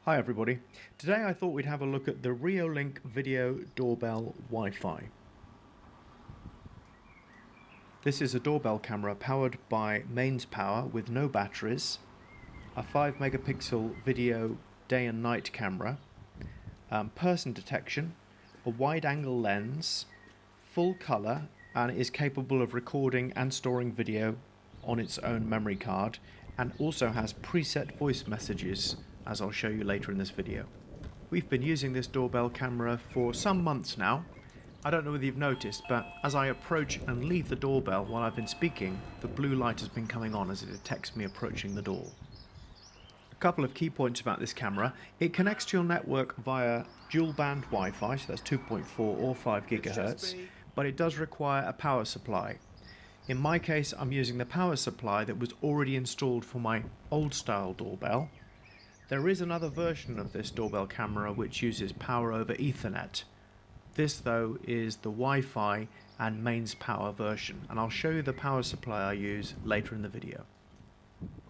Hi everybody. Today I thought we'd have a look at the Reolink video doorbell Wi-Fi. This is a doorbell camera powered by mains power with no batteries, a 5 megapixel video day and night camera, person detection, a wide angle lens, full color, and it is capable of recording and storing video on its own memory card, and also has preset voice messages, as I'll show you later in this video. We've been using this doorbell camera for some months now. I don't know whether you've noticed, but as I approach and leave the doorbell while I've been speaking, the blue light has been coming on as it detects me approaching the door. A couple of key points about this camera: it connects to your network via dual band Wi-Fi, so that's 2.4 or 5 gigahertz, but it does require a power supply. In my case, I'm using the power supply that was already installed for my old style doorbell. There is another version of this doorbell camera which uses power over Ethernet. This though is the Wi-Fi and mains power version, and I'll show you the power supply I use later in the video.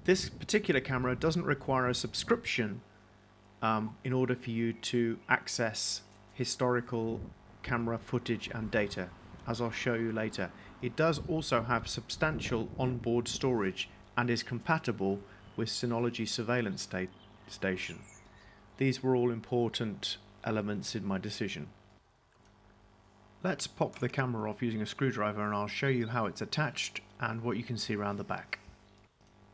This particular camera doesn't require a subscription in order for you to access historical camera footage and data, as I'll show you later. It does also have substantial onboard storage and is compatible with Synology surveillance station. These were all important elements in my decision. Let's pop the camera off using a screwdriver and I'll show you how it's attached and what you can see around the back.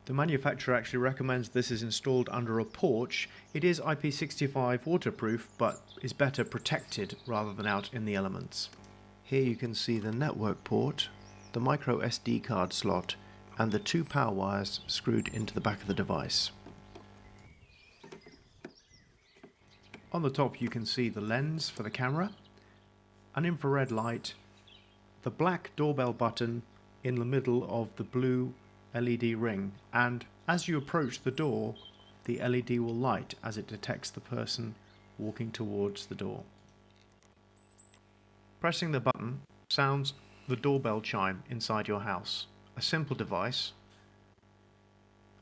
The manufacturer actually recommends this is installed under a porch. It is IP65 waterproof, but is better protected rather than out in the elements. Here you can see the network port, the micro SD card slot, and the two power wires screwed into the back of the device. On the top you can see the lens for the camera, an infrared light, the black doorbell button in the middle of the blue LED ring, and as you approach the door, the LED will light as it detects the person walking towards the door. Pressing the button sounds the doorbell chime inside your house. A simple device.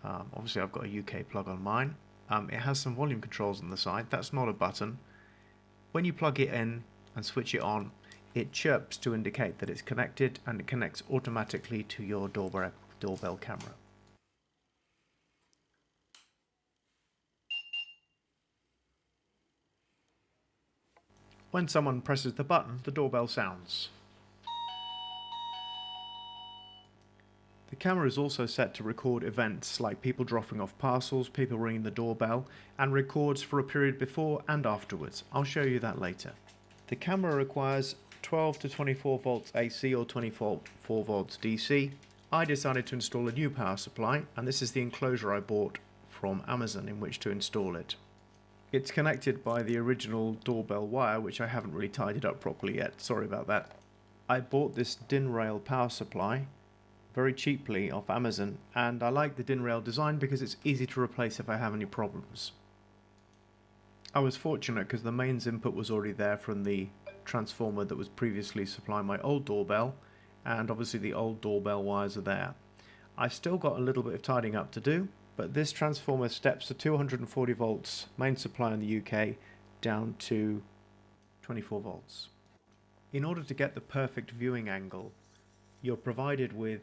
Obviously I've got a UK plug on mine. It has some volume controls on the side. That's not a button. When you plug it in and switch it on, it chirps to indicate that it's connected, and it connects automatically to your doorbell camera. When someone presses the button, the doorbell sounds. The camera is also set to record events like people dropping off parcels, people ringing the doorbell, and records for a period before and afterwards. I'll show you that later. The camera requires 12 to 24 volts AC or 24 volts DC. I decided to install a new power supply, and this is the enclosure I bought from Amazon in which to install it. It's connected by the original doorbell wire, which I haven't really tidied up properly yet. Sorry about that. I bought this DIN rail power supply very cheaply off Amazon, and I like the DIN rail design because it's easy to replace if I have any problems. I was fortunate because the mains input was already there from the transformer that was previously supplying my old doorbell, and obviously the old doorbell wires are there. I've still got a little bit of tidying up to do, but this transformer steps to 240 volts main supply in the UK down to 24 volts. In order to get the perfect viewing angle, you're provided with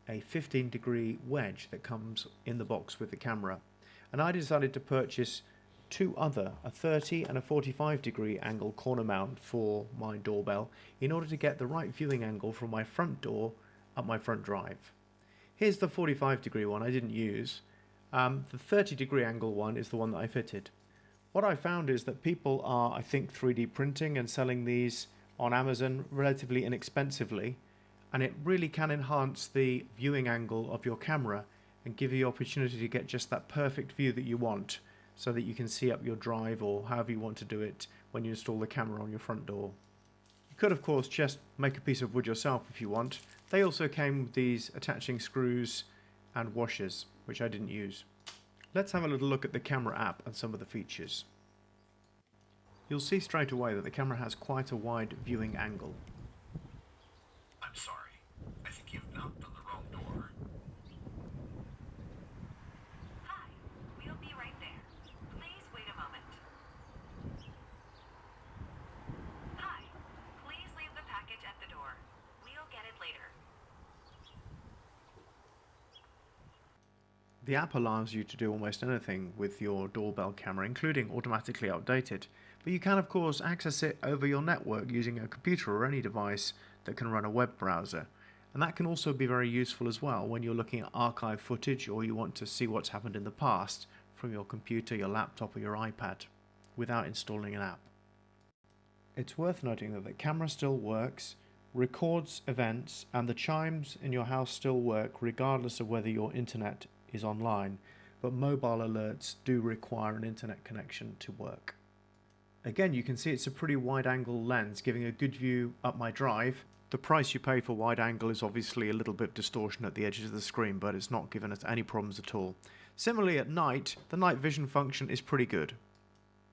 a 15-degree wedge that comes in the box with the camera, and I decided to purchase two other, a 30 and a 45-degree angle corner mount for my doorbell in order to get the right viewing angle from my front door up my front drive. Here's the 45-degree one I didn't use. The 30-degree angle one is the one that I fitted. What I found is that people are, I think, 3D printing and selling these on Amazon relatively inexpensively, and it really can enhance the viewing angle of your camera and give you the opportunity to get just that perfect view that you want, so that you can see up your drive or however you want to do it when you install the camera on your front door. You could of course just make a piece of wood yourself if you want. They also came with these attaching screws and washers, which I didn't use. Let's have a little look at the camera app and some of the features. You'll see straight away that the camera has quite a wide viewing angle. I'm sorry. I think you've knocked on the wrong door. Hi, we'll be right there. Please wait a The app allows you to do almost anything with your doorbell camera, including automatically update it, but you can of course access it over your network using a computer or any device that can run a web browser. And that can also be very useful as well when you're looking at archive footage or you want to see what's happened in the past from your computer, your laptop or your iPad without installing an app. It's worth noting that the camera still works, records events, and the chimes in your house still work regardless of whether your internet is online, but mobile alerts do require an internet connection to work. Again, you can see it's a pretty wide angle lens giving a good view up my drive. The price you pay for wide angle is obviously a little bit of distortion at the edges of the screen, but it's not given us any problems at all. Similarly at night, the night vision function is pretty good.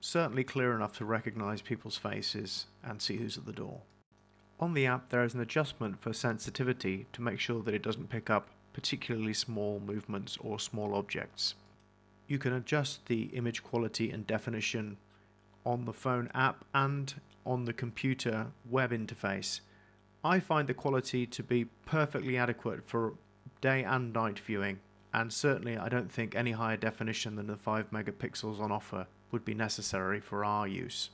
Certainly clear enough to recognise people's faces and see who's at the door. On the app there is an adjustment for sensitivity to make sure that it doesn't pick up particularly small movements or small objects. You can adjust the image quality and definition on the phone app and on the computer web interface. I find the quality to be perfectly adequate for day and night viewing, and certainly I don't think any higher definition than the 5 megapixels on offer would be necessary for our use.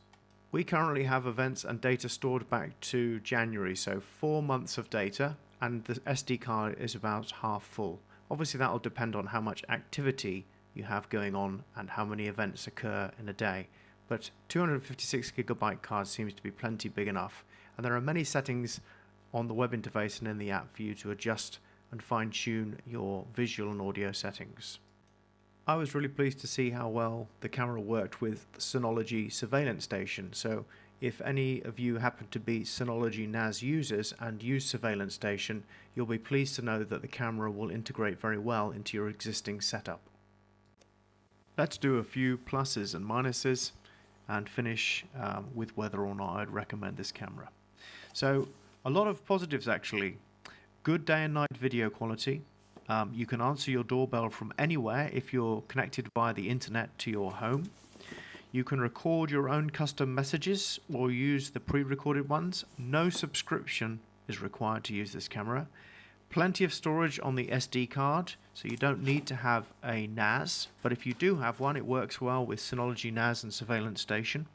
We currently have events and data stored back to January, so 4 months of data, and the SD card is about half full. Obviously that will depend on how much activity you have going on and how many events occur in a day, but 256GB card seems to be plenty big enough, and there are many settings on the web interface and in the app for you to adjust and fine-tune your visual and audio settings. I was really pleased to see how well the camera worked with the Synology surveillance station, so if any of you happen to be Synology NAS users and use surveillance station, you'll be pleased to know that the camera will integrate very well into your existing setup. Let's do a few pluses and minuses and finish with whether or not I'd recommend this camera. So a lot of positives actually. Good day and night video quality. You can answer your doorbell from anywhere if you're connected via the internet to your home. You can record your own custom messages or use the pre-recorded ones. No subscription is required to use this camera. Plenty of storage on the SD card, so you don't need to have a NAS, but if you do have one, it works well with Synology NAS and Surveillance Station.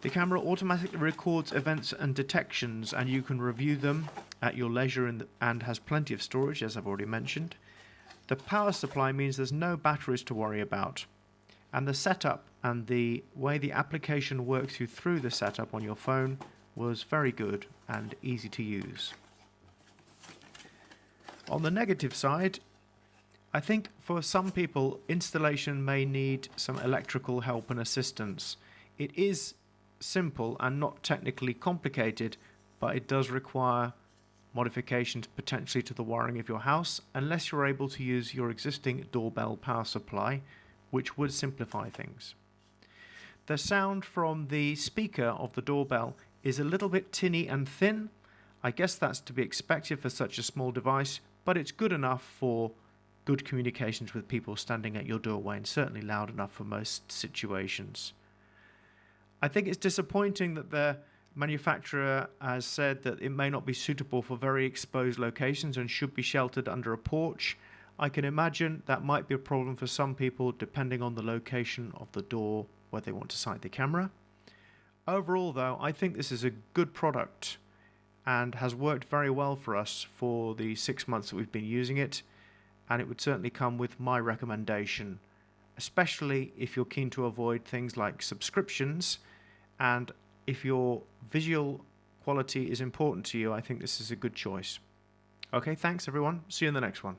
The camera automatically records events and detections, and you can review them at your leisure and has plenty of storage, as I've already mentioned. The power supply means there's no batteries to worry about. And the setup and the way the application works you through the setup on your phone was very good and easy to use. On the negative side, I think for some people installation may need some electrical help and assistance. It is simple and not technically complicated, but it does require modifications potentially to the wiring of your house unless you're able to use your existing doorbell power supply, which would simplify things. The sound from the speaker of the doorbell is a little bit tinny and thin. I guess that's to be expected for such a small device, but it's good enough for good communications with people standing at your doorway and certainly loud enough for most situations. I think it's disappointing that the manufacturer has said that it may not be suitable for very exposed locations and should be sheltered under a porch. I can imagine that might be a problem for some people depending on the location of the door where they want to sight the camera. Overall though, I think this is a good product and has worked very well for us for the 6 months that we've been using it, and it would certainly come with my recommendation, especially if you're keen to avoid things like subscriptions, and if your visual quality is important to you, I think this is a good choice. Okay, thanks everyone. See you in the next one.